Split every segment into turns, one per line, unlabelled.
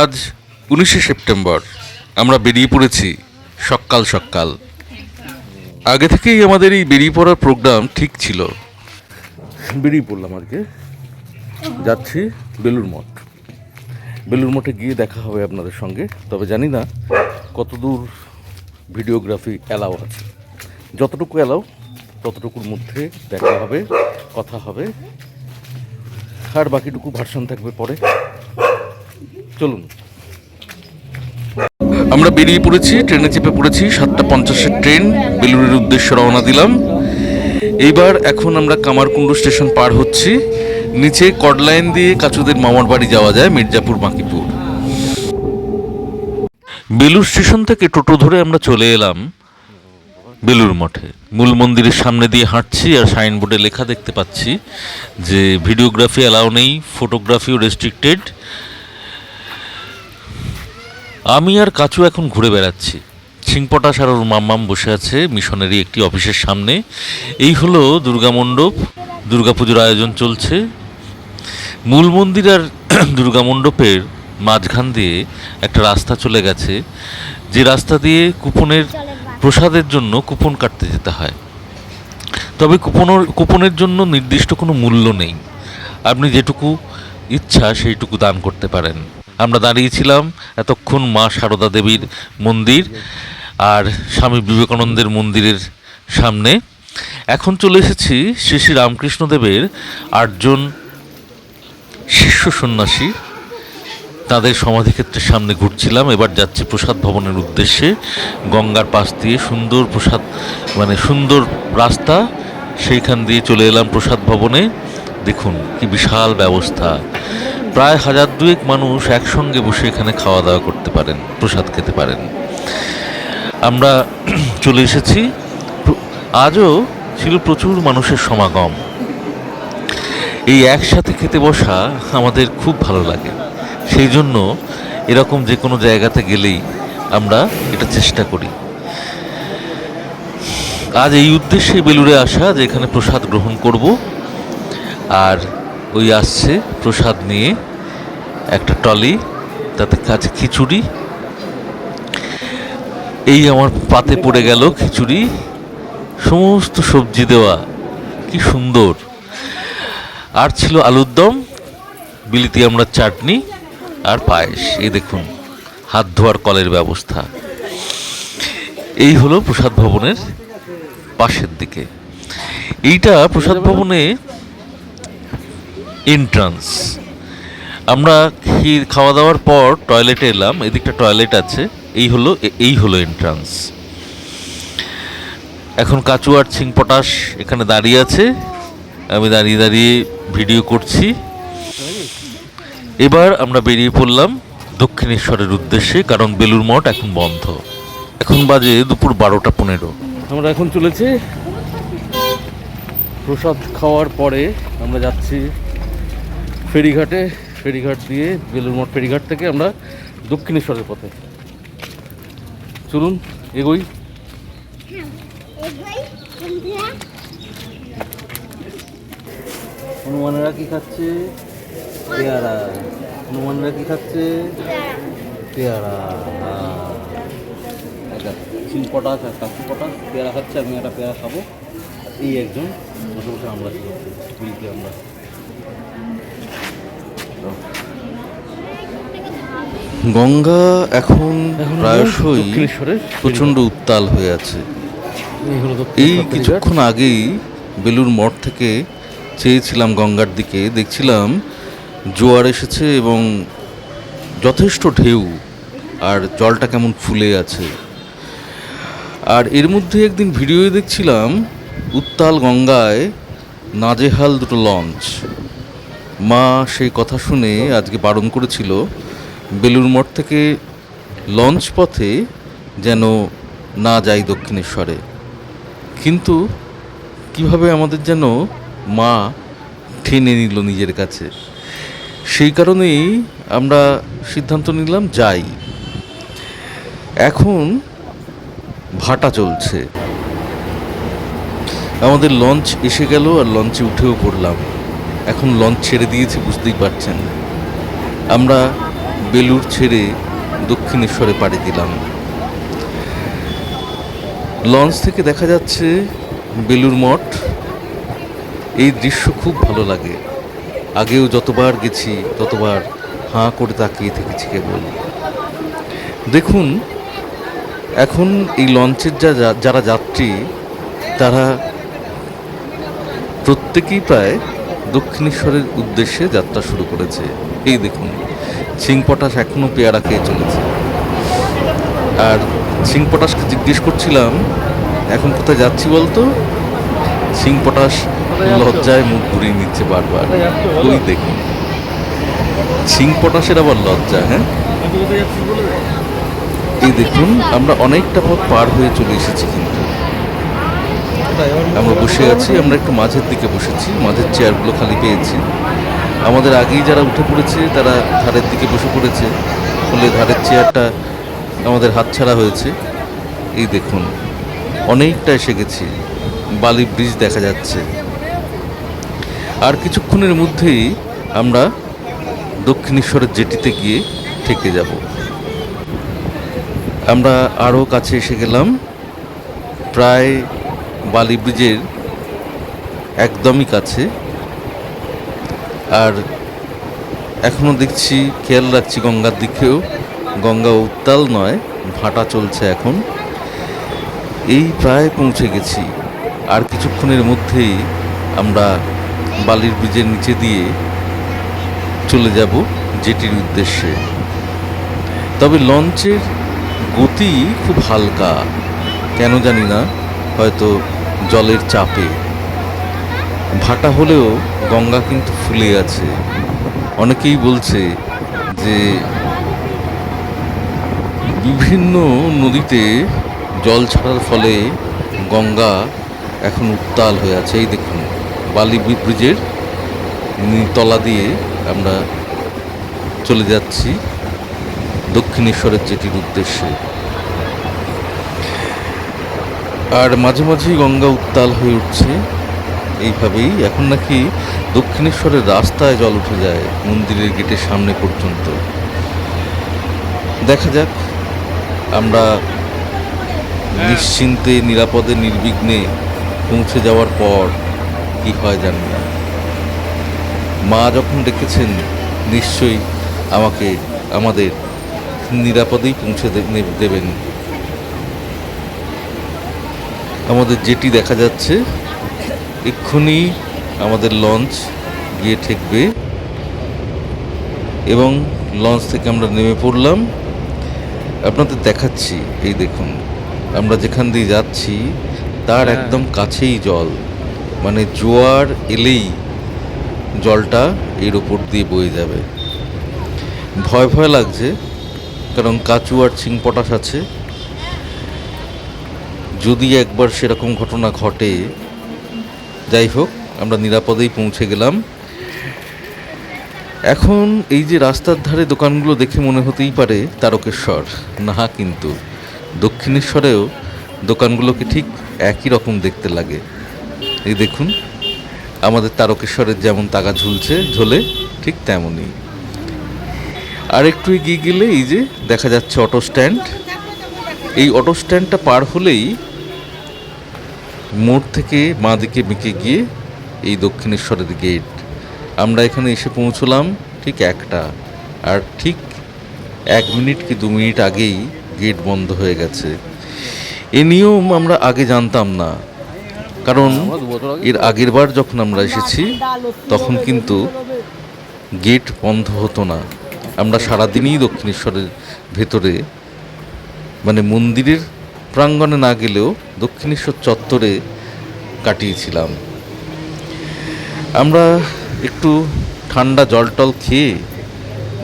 আজ 19শে সেপ্টেম্বর। আমরা বেরিয়ে পড়েছি সকাল সকাল। আগে থেকেই আমাদের এই বেরিয়ে পড়ার প্রোগ্রাম ঠিক ছিল। বেরিয়ে পড়লাম আজকে, যাচ্ছি বেলুড় মঠ। বেলুড় মঠে গিয়ে দেখা হবে আপনাদের সঙ্গে, তবে জানি না কতদূর ভিডিওগ্রাফি অ্যালাউ আছে। যতটুকু অ্যালাউ ততটুকুর মধ্যে দেখা হবে, কথা হবে, আর বাকিটুকু ভার্সন থাকবে পরে। চলুন, আমরা বেরিয়ে পড়েছি, ট্রেনে চেপে পড়েছি। 7:50-এর ট্রেন, বেলুড়ের উদ্দেশ্যে রওনা দিলাম। এখন আমরা কামারকুণ্ডু স্টেশন পার হচ্ছি। নিচে কডলাইন দিয়ে কাচুদের মামার বাড়ি যাওয়া যায়, মির্জাপুর বাঁকিপুর। বেলুড় স্টেশন থেকে টোটো ধরে আমরা চলে এলাম বেলুড় মঠে। মূল মন্দিরের সামনে দিয়ে হাঁটছি, আর সাইনবোর্ডে লেখা দেখতে পাচ্ছি যে ভিডিওগ্রাফি অ্যালাউ নেই, ফটোগ্রাফিও রেস্ট্রিক্টেড। আমি আর কাচু এখন ঘুরে বেড়াচ্ছি। সিংপটাশ আর ওর মাম্মাম বসে আছে মিশনেরই একটি অফিসের সামনে। এই হলো দুর্গা মণ্ডপ, দুর্গাপুজোর আয়োজন চলছে। মূল মন্দির আর দুর্গা মণ্ডপের মাঝখান দিয়ে একটা রাস্তা চলে গেছে, যে রাস্তা দিয়ে প্রসাদের জন্য কুপন কাটতে যেতে হয়। তবে কুপনের জন্য নির্দিষ্ট কোনো মূল্য নেই, আপনি যেটুকু ইচ্ছা সেইটুকু দান করতে পারেন। আমরা দাঁড়িয়েছিলাম এতক্ষণ মা সারদা দেবীর মন্দির আর স্বামী বিবেকানন্দের মন্দিরের সামনে। এখন চলে এসেছি শ্রী শ্রী রামকৃষ্ণদেবের 8জন শিষ্য সন্ন্যাসী, তাদের সমাধিক্ষেত্রের সামনে ঘুরছিলাম। এবার যাচ্ছি প্রসাদ ভবনের উদ্দেশ্যে। গঙ্গার পাশ দিয়ে সুন্দর সুন্দর রাস্তা, সেইখান দিয়ে চলে এলাম প্রসাদ ভবনে। দেখুন কি বিশাল ব্যবস্থা, প্রায় 1000-2 মানুষ একসঙ্গে বসে এখানে খাওয়া দাওয়া করতে পারেন, প্রসাদ খেতে পারেন। আমরা চলে এসেছি। আজও ছিল প্রচুর মানুষের সমাগম। এই একসাথে খেতে বসা আমাদের খুব ভালো লাগে, সেই জন্য এরকম যে কোনো জায়গাতে গেলেই আমরা এটা চেষ্টা করি। আজ এই উদ্দেশ্যে বেলুড়ে আসা যে এখানে প্রসাদ গ্রহণ করব। আর ওই আসছে প্রসাদ নিয়ে একটা টলি, তাতে কাছে খিচুড়ি। এই আমার পাতে পড়ে গেল খিচুড়ি, সমস্ত সবজি দেওয়া, কি সুন্দর। আর ছিল আলুর দম, বিলিতি আমড়ার চাটনি আর পায়েস। এই দেখুন হাত ধোয়ার কলের ব্যবস্থা। এই হলো প্রসাদ ভবনের পাশের দিকে। এইটা প্রসাদ ভবনে এন্ট্রান্স। আমরা খাওয়া দাওয়ার পর টয়লেটে এলাম, এদিকটা টয়লেট আছে। এই হলো এন্ট্রান্স। এখন কাচু আর সিংপটাশ এখানে দাঁড়িয়ে আছে, আমি দাঁড়িয়ে দাঁড়িয়ে ভিডিও করছি। এবার আমরা বেরিয়ে পড়লাম দক্ষিণেশ্বরের উদ্দেশ্যে, কারণ বেলুড় মঠ এখন বন্ধ। এখন বাজে দুপুর 12:15। আমরা এখন চলেছি প্রসাদ খাওয়ার পরে আমরা যাচ্ছি ফেরিঘাটে। ফেরিঘাট দিয়ে বেলুড় মঠ ফেরিঘাট থেকে আমরা দক্ষিণেশ্বরের পথে। চলুন এগোই। হনুমানেরা কি খাচ্ছে? পেয়ারা। হনুমানরা কি খাচ্ছে? পেয়ারা। সিংপটাশ আর কাকু পটাশ পেয়ারা খাচ্ছে, আমি একটা পেয়ারা খাবো। এই একজন বসে বসে আমরা আমরা গঙ্গা এখন প্রায়শই প্রচণ্ড উত্তাল হয়ে আছে। এই কিছুক্ষণ আগেই বেলুড় মঠ থেকে চেয়েছিলাম গঙ্গার দিকে, দেখছিলাম জোয়ার এসেছে এবং যথেষ্ট ঢেউ, আর জলটা কেমন ফুলে আছে। আর এর মধ্যে একদিন ভিডিওয়ে দেখছিলাম উত্তাল গঙ্গায় নাজেহাল 2টো লঞ্চ। মা সেই কথা শুনে আজকে বারণ করেছিল বেলুড় মঠ থেকে লঞ্চ পথে যেন না যাই দক্ষিণেশ্বরে। কিন্তু কিভাবে আমাদের যেন মা টেনে নিল নিজের কাছে, সেই কারণেই আমরা সিদ্ধান্ত নিলাম যাই। এখন ভাটা চলছে, আমাদের লঞ্চ এসে গেল আর লঞ্চে উঠেও পড়লাম। এখন লঞ্চ ছেড়ে দিয়েছি, বুঝতেই পারছেন। আমরা বেলুড় ছেড়ে দক্ষিণেশ্বরে পাড়ি দিলাম। লঞ্চ থেকে দেখা যাচ্ছে বেলুড় মঠ। এই দৃশ্য খুব ভালো লাগে। আগেও যতবার গেছি ততবার হাঁ করে তাকিয়ে থেকেছি কেবল। দেখুন, এখন এই লঞ্চের যারা যাত্রী তারা প্রত্যেকেই প্রায় দক্ষিণেশ্বরের উদ্দেশ্যে যাত্রা শুরু করেছে। এই দেখুন, সিংপটাশ এখনও পেয়ারা খেয়ে চলেছে। আর সিংপটাশকে জিজ্ঞেস করছিলাম এখন কোথায় যাচ্ছি বলতো। সিংপটাশ লজ্জায় মুখ ঘুরিয়ে নিচ্ছে বারবার। ওই দেখুন, সিংপটাশের আবার লজ্জা। হ্যাঁ, এই দেখুন, আমরা অনেকটা পথ পার হয়ে চলে এসেছি। কিন্তু আমরা বসে আছি, আমরা একটু মাঝের দিকে বসেছি, মাঝের চেয়ারগুলো খালি পেয়েছি। আমাদের আগেই যারা উঠে পড়েছে তারা ধারের দিকে বসে পড়েছে, ফলে ধারের চেয়ারটা আমাদের হাতছাড়া হয়েছে। এই দেখুন, অনেকটা এসে গেছি, বালি ব্রিজ দেখা যাচ্ছে। আর কিছুক্ষণের মধ্যেই আমরা দক্ষিণেশ্বরের জেটিতে গিয়ে থেকে যাব। আমরা আরও কাছে এসে গেলাম, প্রায় বালি ব্রিজের একদমই কাছে। আর এখনও দেখছি, খেয়াল রাখছি গঙ্গার দিকেও, গঙ্গা উত্তাল নয়, ভাটা চলছে এখন। এই প্রায় পৌঁছে গেছি। আর কিছুক্ষণের মধ্যেই আমরা বালির ব্রিজের নিচে দিয়ে চলে যাব জেটির উদ্দেশ্যে। তবে লঞ্চের গতি খুব হালকা, কেন জানি না, হয়তো জলের চাপে। ভাটা হলেও গঙ্গা কিন্তু ফুলে আছে। অনেকেই বলছে যে বিভিন্ন নদীতে জল ছাড়ার ফলে গঙ্গা এখন উত্তাল হয়ে আছে। এই দেখুন, বালি ব্রিজের তলা দিয়ে আমরা চলে যাচ্ছি দক্ষিণেশ্বরের জেটির উদ্দেশ্যে। আর মাঝে মাঝেই গঙ্গা উত্তাল হয়ে উঠছে। এইভাবেই এখন নাকি দক্ষিণেশ্বরের রাস্তায় জল উঠে যায় মন্দিরের গেটের সামনে পর্যন্ত। দেখা যাক, আমরা নিশ্চিন্তে নিরাপদে নির্বিঘ্নে পৌঁছে যাওয়ার পর কি হয় জানি না। মা যখন ডেকেছেন নিশ্চয়ই আমাদের নিরাপদেই পৌঁছে দেবেন। আমাদের জেটি দেখা যাচ্ছে, এক্ষুনি আমাদের লঞ্চ গিয়ে ঠেকবে এবং লঞ্চ থেকে আমরা নেমে পড়লাম। আপনাদের দেখাচ্ছি, এই দেখুন, আমরা যেখান দিয়ে যাচ্ছি তার একদম কাছেই জল, মানে জোয়ার এলেই জলটা এর ওপর দিয়ে বয়ে যাবে। ভয় ভয় লাগছে, কারণ কাচু আর সিংপটাশ আছে। যদি একবার সেরকম ঘটনা ঘটে। যাই হোক, আমরা নিরাপদেই পৌঁছে গেলাম। এখন এই যে রাস্তার ধারে দোকানগুলো দেখে মনে হতেই পারে তারকেশ্বর, না কিন্তু দক্ষিণেশ্বরেও দোকানগুলোকে ঠিক একই রকম দেখতে লাগে। এই দেখুন, আমাদের তারকেশ্বরের যেমন তাগা ঝোলে ঠিক তেমনই। আর একটু এগিয়ে গেলে এই যে দেখা যাচ্ছে অটো স্ট্যান্ড। এই অটো স্ট্যান্ডটা পার হলেই মোড় থেকে বাঁ দিকে বেঁকে গিয়ে এই দক্ষিণেশ্বরের গেট। আমরা এখানে এসে পৌঁছলাম ঠিক 1টা, আর ঠিক 1 মিনিট কি 2 মিনিট আগেই গেট বন্ধ হয়ে গেছে। এ নিয়ম আমরা আগে জানতাম না, কারণ এর আগের বার যখন আমরা এসেছি তখন কিন্তু গেট বন্ধ হতো না। আমরা সারাদিনই দক্ষিণেশ্বরের ভেতরে, মানে মন্দিরের প্রাঙ্গণে না গেলেও দক্ষিণেশ্বর চত্বরে কাটিয়েছিলাম। আমরা একটু ঠান্ডা জল টল খেয়ে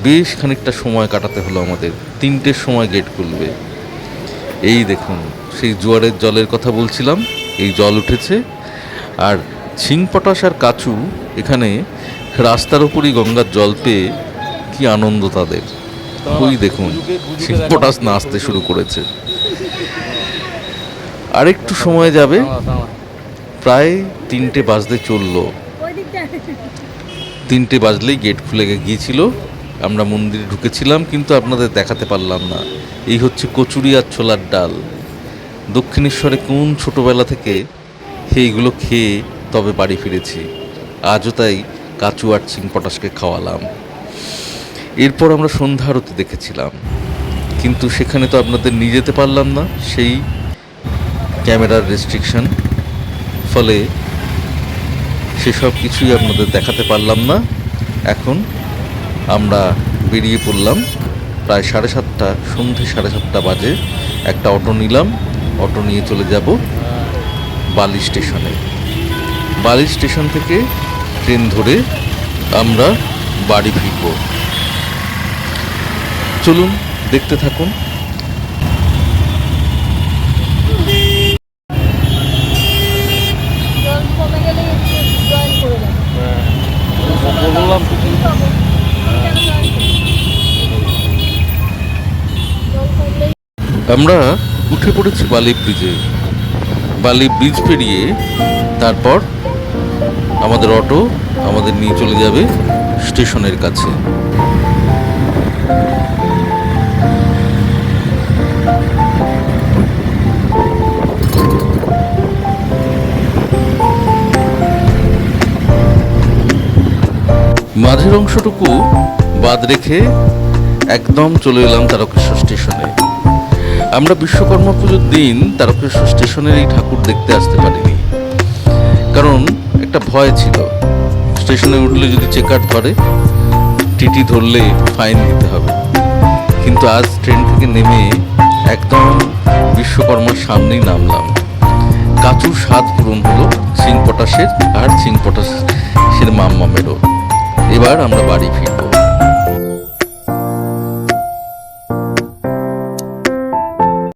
বেশ খানিকটা সময় কাটাতে হলো আমাদের। 3টের সময় গেট খুলবে। এই দেখুন, সেই জোয়ারের জলের কথা বলছিলাম, এই জল উঠেছে। আর সিংপটাশ আর কাচু এখানে রাস্তার উপরই গঙ্গার জল পেয়ে কি আনন্দ তাদের। ওই দেখুন, সিংপটাশ নাচতে শুরু করেছে। আর একটু সময় যাবে, প্রায় 3টে বাজতে চললো। 3টে বাজলেই গেট খুলে গিয়েছিল আমরা মন্দিরে ঢুকেছিলাম, কিন্তু আপনাদের দেখাতে পারলাম না। এই হচ্ছে কচুরি আর ছোলার ডাল। দক্ষিণেশ্বরে কোন ছোটোবেলা থেকে এইগুলো খেয়ে তবে বাড়ি ফিরেছি। আজও তাই কাচু আর চিংপটাশকে খাওয়ালাম। এরপর আমরা সন্ধ্যা আরতি দেখেছিলাম, কিন্তু সেখানে তো আপনাদের নিয়ে যেতে পারলাম না, সেই ক্যামেরার রেস্ট্রিকশন, ফলে সেসব কিছুই আপনাদের দেখাতে পারলাম না। এখন আমরা বেরিয়ে পড়লাম প্রায় 7:30, সন্ধে 7:30 বাজে। একটা অটো নিলাম, অটো নিয়ে চলে যাব বালি স্টেশনে। বালি স্টেশন থেকে ট্রেন ধরে আমরা বাড়ি ফিরব। চলুন দেখতে থাকুন।
জল কমে গেলে একটু জয়েন করে দেবো।
বললাম তো
জল কমলেই
আমরা উঠে পড়েছি বালি ব্রিজে। বালি ব্রিজ পেরিয়ে তারপর আমাদের অটো আমাদের নিয়ে চলে যাবে স্টেশনের কাছে। মাঝের অংশটুকু বাদ রেখে একদম চলে এলাম তারকেশ্বর স্টেশনে। আমরা বিশ্বকর্মা পুজোর দিন তারকেশ্বর স্টেশনের এই ঠাকুর দেখতে আসতে পারিনি, কারণ একটা ভয় ছিল, স্টেশনে উঠলে যদি চেকার ধরে, টিটি ধরলে ফাইন দিতে হবে। কিন্তু আজ ট্রেন থেকে নেমে একদম বিশ্বকর্মার সামনেই নামলাম। কাচুর স্বাদ পূরণ হলো চিংপটাশের আর চিংপটাশের মাম্মামেরও। এবার আমরা বাড়ি ফিরি।